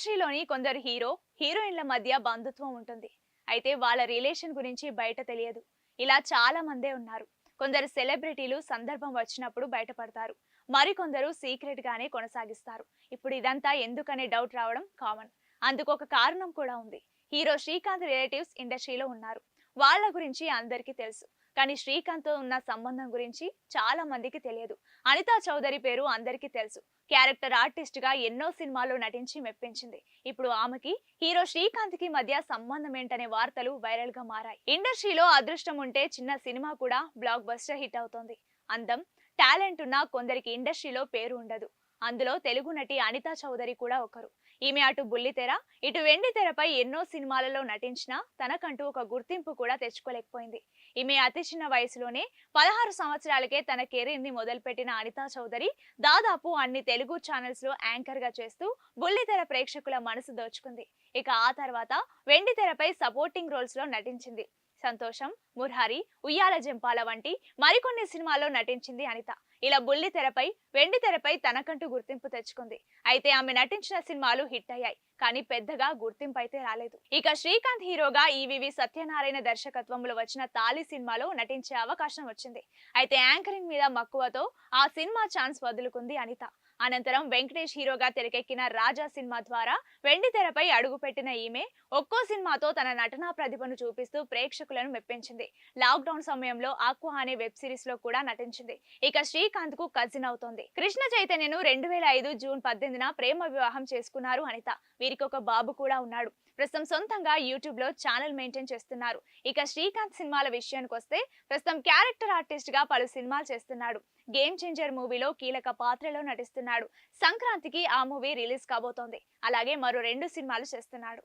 ఇండస్ట్రీలోని కొందరు హీరోయిన్ల మధ్య బంధుత్వం ఉంటుంది. అయితే వాళ్ళ రిలేషన్ గురించి బయట తెలియదు. ఇలా చాలా మందే ఉన్నారు. కొందరు సెలబ్రిటీలు సందర్భం వచ్చినప్పుడు బయటపడతారు. మరికొందరు సీక్రెట్ గానే కొనసాగిస్తారు. ఇప్పుడు ఇదంతా ఎందుకనే డౌట్ రావడం కామన్. అందుకు ఒక కారణం కూడా ఉంది. హీరో శ్రీకాంత్ రిలేటివ్స్ ఇండస్ట్రీలో ఉన్నారు. వాళ్ళ గురించి అందరికీ తెలుసు. కానీ శ్రీకాంత్ తో ఉన్న సంబంధం గురించి చాలా మందికి తెలియదు. అనితా చౌదరి పేరు అందరికీ తెలుసు. క్యారెక్టర్ ఆర్టిస్ట్ గా ఎన్నో సినిమాల్లో నటించి మెప్పించింది. ఇప్పుడు ఆమెకి హీరో శ్రీకాంత్ కి మధ్య సంబంధం ఏంటనే వార్తలు వైరల్ గా మారాయి. ఇండస్ట్రీలో అదృష్టం ఉంటే చిన్న సినిమా కూడా బ్లాక్ బస్టర్ హిట్ అవుతోంది. అందం, టాలెంట్ ఉన్న కొందరికి ఇండస్ట్రీలో పేరు ఉండదు. అందులో తెలుగు నటి అనితా చౌదరి కూడా ఒకరు. ఈమె అటు బుల్లితెర, ఇటు వెండి తెరపై ఎన్నో సినిమాలలో నటించినా తనకంటూ ఒక గుర్తింపు కూడా తెచ్చుకోలేకపోయింది. ఈమె అతి చిన్న వయసులోనే 16 సంవత్సరాలకే తన కెరీర్ ని మొదలుపెట్టిన అనితా చౌదరి దాదాపు అన్ని తెలుగు ఛానల్స్ లో యాంకర్ గా చేస్తూ బుల్లితెర ప్రేక్షకుల మనసు దోచుకుంది. ఇక ఆ తర్వాత వెండి తెరపై సపోర్టింగ్ రోల్స్ లో నటించింది. సంతోషం, మురారి, ఉయ్యాల జంపాల వంటి మరికొన్ని సినిమాల్లో నటించింది అనిత. ఇలా బుల్లి తెరపై, వెండి తెరపై తనకంటూ గుర్తింపు తెచ్చుకుంది. అయితే ఆమె నటించిన సినిమాలు హిట్ అయ్యాయి, కానీ పెద్దగా గుర్తింపు అయితే రాలేదు. ఇక శ్రీకాంత్ హీరోగా ఈవీవి సత్యనారాయణ దర్శకత్వంలో వచ్చిన తాలి సినిమాలో నటించే అవకాశం వచ్చింది. అయితే యాంకరింగ్ మీద మక్కువతో ఆ సినిమా ఛాన్స్ వదులుకుంది అనిత. అనంతరం వెంకటేష్ హీరోగా తెరకెక్కిన రాజా సినిమా ద్వారా వెండి తెరపై అడుగుపెట్టిన ఈమె ఒక్కో సినిమాతో తన నటనా ప్రతిభను చూపిస్తూ ప్రేక్షకులను మెప్పించింది. లాక్ డౌన్ సమయంలో ఆక్వా అనే వెబ్ సిరీస్ లో కూడా నటించింది. ఇక శ్రీకాంత్ కు కజిన్ అవుతోంది. కృష్ణ చైతన్యను 2005 జూన్ 18న ప్రేమ వివాహం చేసుకున్నారు అనిత. వీరికి ఒక బాబు కూడా ఉన్నాడు. ప్రస్తుతం సొంతంగా యూట్యూబ్ లో ఛానల్ మెయింటైన్ చేస్తున్నారు. ఇక శ్రీకాంత్ సినిమాల విషయానికి వస్తే ప్రస్తుతం క్యారెక్టర్ ఆర్టిస్ట్ గా పలు సినిమాలు చేస్తున్నాడు. గేమ్ చేంజర్ మూవీలో కీలక పాత్రలో నటిస్తున్నాడు. సంక్రాంతికి ఆ మూవీ రిలీజ్ కాబోతోంది. అలాగే మరో 2 సినిమాలు చేస్తున్నాడు.